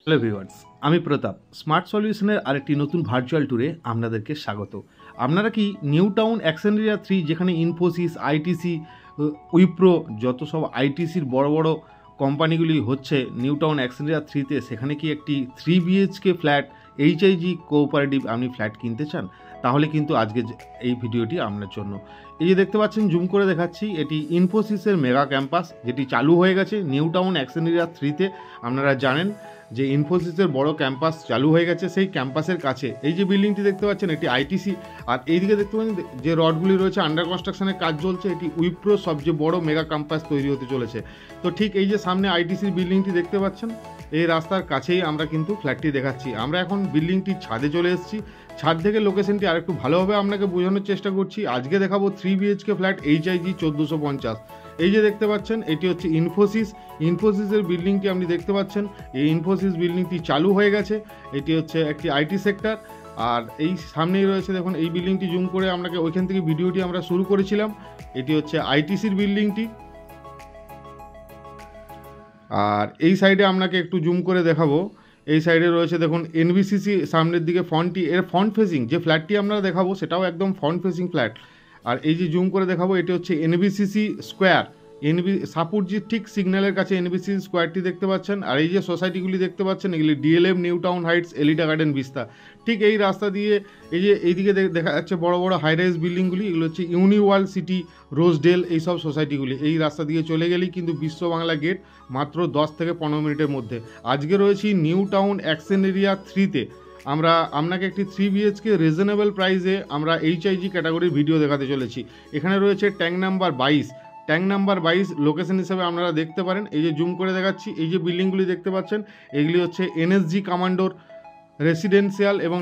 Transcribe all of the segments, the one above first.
Hello viewers, আমি প্রতাপ smart সলিউশনের আরেকটি নতুন ভার্চুয়াল ট্যুরে আপনাদেরকে স্বাগত। আপনারা কি নিউ টাউন অ্যাক্সেনরিয়া 3, যেখানে ইনফোসিস, আইটিসি, উইপ্রো, যত সব আইটিসির বড় বড় কোম্পানিগুলি হচ্ছে নিউ টাউন অ্যাক্সেনরিয়া 3তে, সেখানে কি একটি 3 বিএইচকে ফ্ল্যাট এইচআইজি কোঅপারেটিভ আপনি ফ্ল্যাট কিনতে চান? তাহলে কিন্তু আজকে এই ভিডিওটি আপনার জন্য। এই যে দেখতে পাচ্ছেন, জুম করে দেখাচ্ছি, এটি ইনফোসিসের মেগা ক্যাম্পাস, যেটি চালু হয়ে গেছে নিউ টাউন অ্যাক্সেনরিয়া 3তে। আপনারা জানেন যে ইনফোসিসের বড় ক্যাম্পাস চালু হয়ে গেছে। সেই ক্যাম্পাসের কাছে এই যে বিল্ডিংটি দেখতে পাচ্ছেন, এটি আইটিসি। আর এইদিকে দেখতে পাচ্ছেন যে রডগুলি রয়েছে, আন্ডার কনস্ট্রাকশনের কাজ চলছে। এটি উইপ্রো সবচেয়ে বড় মেগা ক্যাম্পাস তৈরি হতে চলেছে। তো ঠিক এই যে সামনে আইটিসির বিল্ডিংটি দেখতে পাচ্ছেন, এই রাস্তার কাছেই আমরা কিন্তু ফ্ল্যাটটি দেখাচ্ছি। আমরা এখন বিল্ডিংটির ছাদে চলে এসেছি। ছাদ থেকে লোকেশনটি আরেকটু ভালোভাবে আপনাকে বোঝানোর চেষ্টা করছি। আজকে দেখাবো 3 বিএইচকে ফ্ল্যাট এইচআইজি 1450। এই যে দেখতে পাচ্ছেন, এটি হচ্ছে ইনফোসিসের বিল্ডিংটি আপনি দেখতে পাচ্ছেন। এই ইনফোসিস বিল্ডিংটি চালু হয়ে গেছে। এটি হচ্ছে একটি আইটি সেক্টর। আর এই সামনেই রয়েছে দেখুন, এই বিল্ডিংটি জুম করে আপনাকে ওইখান থেকে ভিডিওটি আমরা শুরু করেছিলাম। এটি হচ্ছে আইটিসির বিল্ডিংটি। আর এই সাইডে আপনাকে একটু জুম করে দেখাবো। এই সাইডে রয়েছে দেখুন এনবিসিসি, সামনের দিকে ফ্রন্টটি, এর ফ্রন্ট ফেসিং যে ফ্ল্যাটটি আমরা দেখাবো সেটাও একদম ফ্রন্ট ফেসিং ফ্ল্যাট। আর এই যে জুম করে দেখাবো, এটি হচ্ছে এনবিসিসি স্কোয়ার, সাপুরজির ঠিক সিগন্যালের কাছে এনবিসিসি স্কোয়ারটি দেখতে পাচ্ছেন। আর এই যে সোসাইটিগুলি দেখতে পাচ্ছেন, এগুলি DLM, new town Heights, Elita garden, vista. ঠিক এই রাস্তা দিয়ে এই যে এইদিকে দেখা যাচ্ছে বড় বড় হাই রাইজ বিল্ডিংগুলি, এগুলো হচ্ছে ইউনিওয়ার্ল্ড সিটি, রোজডেল, এইসব সোসাইটিগুলি। এই রাস্তা দিয়ে চলে গেলেই কিন্তু বিশ্ব বাংলা গেট, মাত্র 10 থেকে 15 মিনিটের মধ্যে। আজকে রয়েছি নিউ টাউন অ্যাক্সেনরিয়া 3তে। আমরা আপনাকে একটি 3 বিএইচকে রিজনেবল প্রাইসে আমরা এইচআইজি ক্যাটাগরির ভিডিও দেখাতে চলেছি। এখানে রয়েছে ট্যাঙ্ক নাম্বার 22 লোকেশন হিসেবে আপনারা দেখতে পারেন। এই যে জুম করে দেখাচ্ছি, এই যে বিল্ডিংগুলি দেখতে পাচ্ছেন, এগুলি হচ্ছে এনএসজি কমান্ডোর রেসিডেন্সিয়াল এবং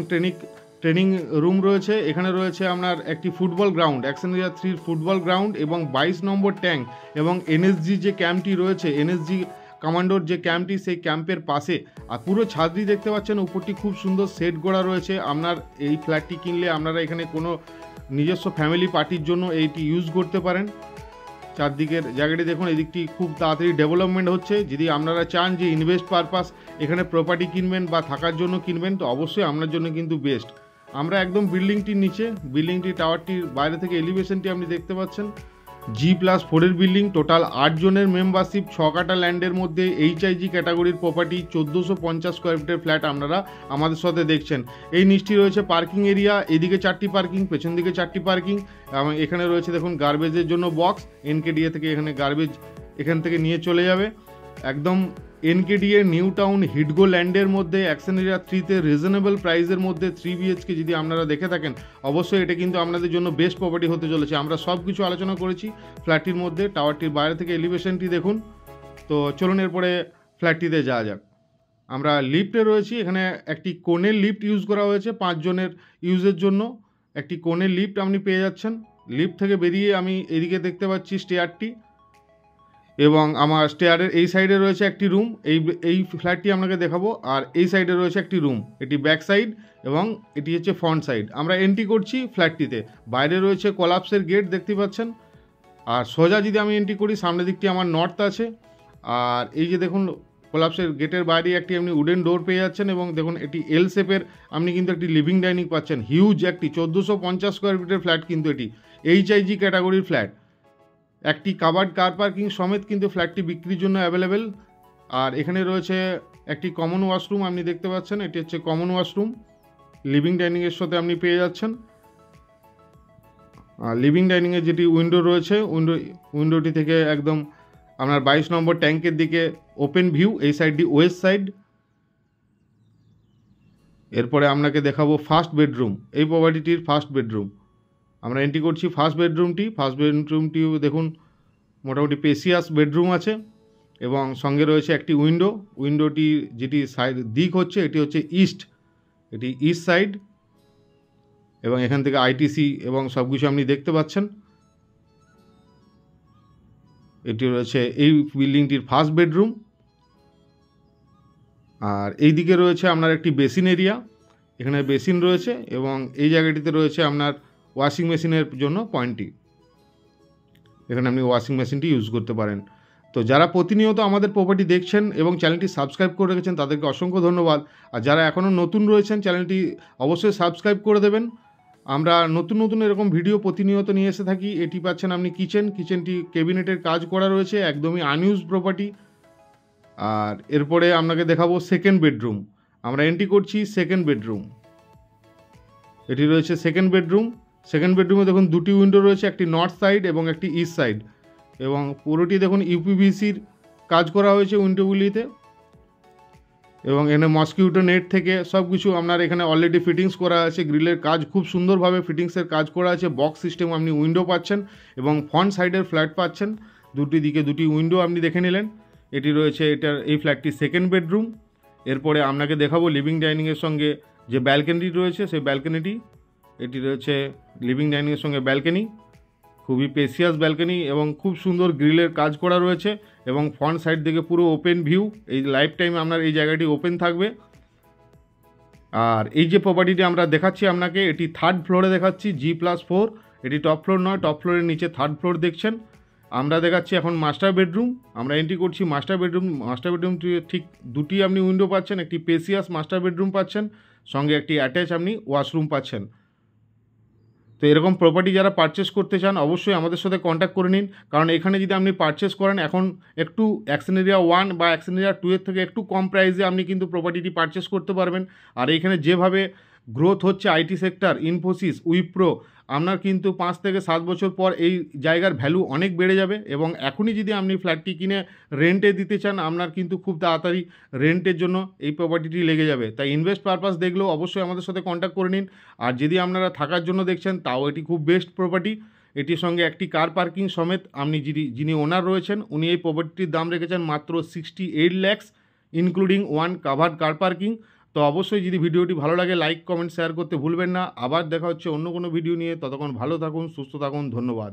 ট্রেনিং রুম রয়েছে। এখানে রয়েছে আপনার একটি ফুটবল গ্রাউন্ড, অ্যাক্সেনরিয়া 3 ফুটবল গ্রাউন্ড এবং 22 নম্বর ট্যাঙ্ক, এবং এনএসজি যে ক্যাম্পটি রয়েছে, এনএসজি কমান্ডোর যে ক্যাম্পটি, সেই ক্যাম্পের পাশে। আর পুরো ছাদটি দেখতে পাচ্ছেন, উপরটি খুব সুন্দর সেট করা রয়েছে। আপনার এই ফ্ল্যাটটি কিনলে আপনারা এখানে কোনো নিজস্ব ফ্যামিলি পার্টির জন্য এইটি ইউজ করতে পারেন। চারদিকের জায়গাটি দেখুন, এদিকটি খুব তাড়াতাড়ি ডেভেলপমেন্ট হচ্ছে। যদি আপনারা চান যে ইনভেস্ট পারপাস এখানে প্রপার্টি কিনবেন বা থাকার জন্য কিনবেন, তো অবশ্যই আপনার জন্য কিন্তু বেস্ট। আমরা একদম বিল্ডিংটির নিচে, বিল্ডিংটি টাওয়ারটির বাইরে থেকে এলিভেশনটি আপনি দেখতে পাচ্ছেন। G+4 বিল্ডিং, টোটাল 8 জনের মেম্বারশিপ, 6 কাটা ল্যান্ডের মধ্যে এইচআইজি ক্যাটাগরির প্রপার্টি, 1450 স্কোয়ার ফিটের ফ্ল্যাট আপনারা আমাদের সাথে দেখছেন। এই নিচটি রয়েছে পার্কিং এরিয়া, এদিকে 4টি পার্কিং, পেছন দিকে 4টি পার্কিং, এবং এখানে রয়েছে দেখুন গার্বেজের জন্য বক্স। এনকেডিএ থেকে এখানে গার্বেজ এখান থেকে নিয়ে চলে যাবে। একদম এনকেডিএ নিউ টাউন হিডগো ল্যান্ডের মধ্যে অ্যাক্সেনরিয়া 3তে রিজনেবল প্রাইসের মধ্যে 3 বিএইচকে যদি আপনারা দেখে থাকেন, অবশ্যই এটা কিন্তু আপনাদের জন্য বেস্ট প্রপার্টি হতে চলেছে। আমরা সব কিছু আলোচনা করেছি ফ্ল্যাটটির মধ্যে। টাওয়ারটির বাইরে থেকে এলিভেশনটি দেখুন। তো চলুন এরপরে ফ্ল্যাটটিতে যাওয়া যাক। আমরা লিফটে রয়েছি। এখানে একটি কোণের লিফট ইউজ করা হয়েছে 5 জনের ইউজের জন্য। একটি কোণের লিফট আপনি পেয়ে যাচ্ছেন। লিফট থেকে বেরিয়ে আমি এদিকে দেখতে পাচ্ছি স্টেয়ারটি, এবং আমার স্টেয়ারের এই সাইডে রয়েছে একটি রুম। এই ফ্ল্যাটটি আপনাকে দেখাবো। আর এই সাইডে রয়েছে একটি রুম, এটি ব্যাক সাইড এবং এটি হচ্ছে ফ্রন্ট সাইড। আমরা এন্ট্রি করছি ফ্ল্যাটটিতে। বাইরে রয়েছে কোলাপসের গেট দেখতে পাচ্ছেন। আর সোজা যদি আমি এন্ট্রি করি, সামনের দিকটি আমার নর্থ আছে। আর এই যে দেখুন, কোলাপসের গেটের বাইরে একটি আপনি উডেন ডোর পেয়ে যাচ্ছেন, এবং দেখুন এটি এল শেপের আপনি কিন্তু একটি লিভিং ডাইনিং পাচ্ছেন। হিউজ একটি 1450 স্কোয়ার ফিটের ফ্ল্যাট কিন্তু এটি এইচআইজি ক্যাটাগরির ফ্ল্যাট। একটি কাভার্ড কার পার্কিং সমেত কিন্তু ফ্ল্যাটটি বিক্রির জন্য অ্যাভেলেবেল। আর এখানে রয়েছে একটি কমন ওয়াশরুম আপনি দেখতে পাচ্ছেন। এটি হচ্ছে কমন ওয়াশরুম, লিভিং ডাইনিংয়ের সাথে আপনি পেয়ে যাচ্ছেন। আর লিভিং ডাইনিংয়ের যেটি উইন্ডো রয়েছে, উইন্ডোটি থেকে একদম আপনার 22 নম্বর ট্যাঙ্কের দিকে ওপেন ভিউ। এই সাইডটি ওয়েস্ট সাইড। এরপরে আপনাকে দেখাবো ফার্স্ট বেডরুম, এই প্রপার্টিটির ফার্স্ট বেডরুম। আমরা এন্ট্রি করছি ফার্স্ট বেডরুমটিও দেখুন মোটামুটি স্পেসিয়াস বেডরুম আছে, এবং সঙ্গে রয়েছে একটি উইন্ডোটি যেটি সাইড দিক হচ্ছে, এটি হচ্ছে ইস্ট, এটি ইস্ট সাইড, এবং এখান থেকে আইটিসি এবং সব কিছু আপনি দেখতে পাচ্ছেন। এটি রয়েছে এই বিল্ডিংটির ফার্স্ট বেডরুম। আর এই দিকে রয়েছে আপনার একটি বেসিন এরিয়া, এখানে বেসিন রয়েছে, এবং এই জায়গাটিতে রয়েছে আপনার ওয়াশিং মেশিনের জন্য পয়েন্টটি। এখানে আপনি ওয়াশিং মেশিনটি ইউজ করতে পারেন। তো যারা প্রতিনিয়ত আমাদের প্রপার্টি দেখছেন এবং চ্যানেলটি সাবস্ক্রাইব করে রেখেছেন তাদেরকে অসংখ্য ধন্যবাদ। আর যারা এখনও নতুন রয়েছেন চ্যানেলটি অবশ্যই সাবস্ক্রাইব করে দেবেন। আমরা নতুন নতুন এরকম ভিডিও প্রতিনিয়ত নিয়ে এসে থাকি। এটি পাচ্ছেন আপনি কিচেনটি ক্যাবিনেটের কাজ করা রয়েছে, একদমই আনইউজ প্রপার্টি। আর এরপরে আপনাকে দেখাবো সেকেন্ড বেডরুম। আমরা এন্ট্রি করছি সেকেন্ড বেডরুম। এটি রয়েছে সেকেন্ড বেডরুম। সেকেন্ড বেডরুমে দেখুন দুটি উইন্ডো রয়েছে, একটি নর্থ সাইড এবং একটি ইস্ট সাইড, এবং পুরোটি দেখুন ইউপিভিসির কাজ করা হয়েছে উইন্ডোগুলিতে, এবং এখানে মসকিউটো নেট থেকে সব কিছু আপনার এখানে অলরেডি ফিটিংস করা আছে। গ্রিলের কাজ খুব সুন্দরভাবে ফিটিংসের কাজ করা আছে। বক্স সিস্টেম আপনি উইন্ডো পাচ্ছেন এবং ফ্রন্ট সাইডের ফ্ল্যাট পাচ্ছেন। দুটি দিকে দুটি উইন্ডো আপনি দেখে নিলেন। এটি রয়েছে এই ফ্ল্যাটটি সেকেন্ড বেডরুম। এরপরে আপনাকে দেখাবো লিভিং ডাইনিংয়ের সঙ্গে যে ব্যালকনিটি রয়েছে সেই ব্যালকনিটি। এটি রয়েছে লিভিং ডাইনিংয়ের সঙ্গে ব্যালকনি, খুবই স্পেসিয়াস ব্যালকনি এবং খুব সুন্দর গ্রিলের কাজ করা রয়েছে, এবং ফ্রন্ট সাইড থেকে পুরো ওপেন ভিউ। এই লাইফ টাইম আপনার এই জায়গাটি ওপেন থাকবে। আর এই যে প্রপার্টিটি আমরা দেখাচ্ছি আপনাকে, এটি থার্ড ফ্লোরে দেখাচ্ছি, G+4। এটি টপ ফ্লোর নয়, টপ ফ্লোরের নিচে থার্ড ফ্লোর দেখছেন। আমরা দেখাচ্ছি এখন মাস্টার বেডরুম। আমরা এন্ট্রি করছি মাস্টার বেডরুম। মাস্টার বেডরুমটি ঠিক দুটি আপনি উইন্ডো পাচ্ছেন, একটি স্পেসিয়াস মাস্টার বেডরুম পাচ্ছেন, সঙ্গে একটি অ্যাটাচ আপনি ওয়াশরুম পাচ্ছেন। তো এরকম প্রপার্টি যারা পারচেস করতে চান অবশ্যই আমাদের সাথে কন্ট্যাক্ট করে নিন, কারণ এখানে যদি আপনি পারচেস করেন এখন একটু অ্যাকশন এরিয়া 1 বা অ্যাকশন এরিয়া 2 এর থেকে একটু কম প্রাইসে আপনি কিন্তু প্রপার্টিটি পারচেস করতে পারবেন। আর এইখানে যেভাবে গ্রোথ হচ্ছে আইটি সেক্টর, ইনফোসিস, উইপ্রো, আপনার কিন্তু 5 থেকে 7 বছর পর এই জায়গার ভ্যালু অনেক বেড়ে যাবে। এবং এখনই যদি আপনি ফ্ল্যাটটি কিনে রেন্টে দিতে চান আপনার কিন্তু খুব তাড়াতাড়ি রেন্টের জন্য এই প্রপার্টিটি লেগে যাবে। তাই ইনভেস্ট পারপাস দেখলেও অবশ্যই আমাদের সাথে কন্ট্যাক্ট করে নিন। আর যদি আপনারা থাকার জন্য দেখছেন তাও এটি খুব বেস্ট প্রপার্টি। এটির সঙ্গে একটি কার পার্কিং সমেত আপনি যিনি ওনার রয়েছেন উনি এই প্রপার্টির দাম রেখেছেন মাত্র 68 lakhs including 1 covered car parking. তো অবশ্যই যদি ভিডিওটি ভালো লাগে লাইক কমেন্ট শেয়ার করতে ভুলবেন না। আবার দেখা হচ্ছে অন্য কোনো ভিডিও নিয়ে। ততক্ষণ ভালো থাকুন, সুস্থ থাকুন, ধন্যবাদ।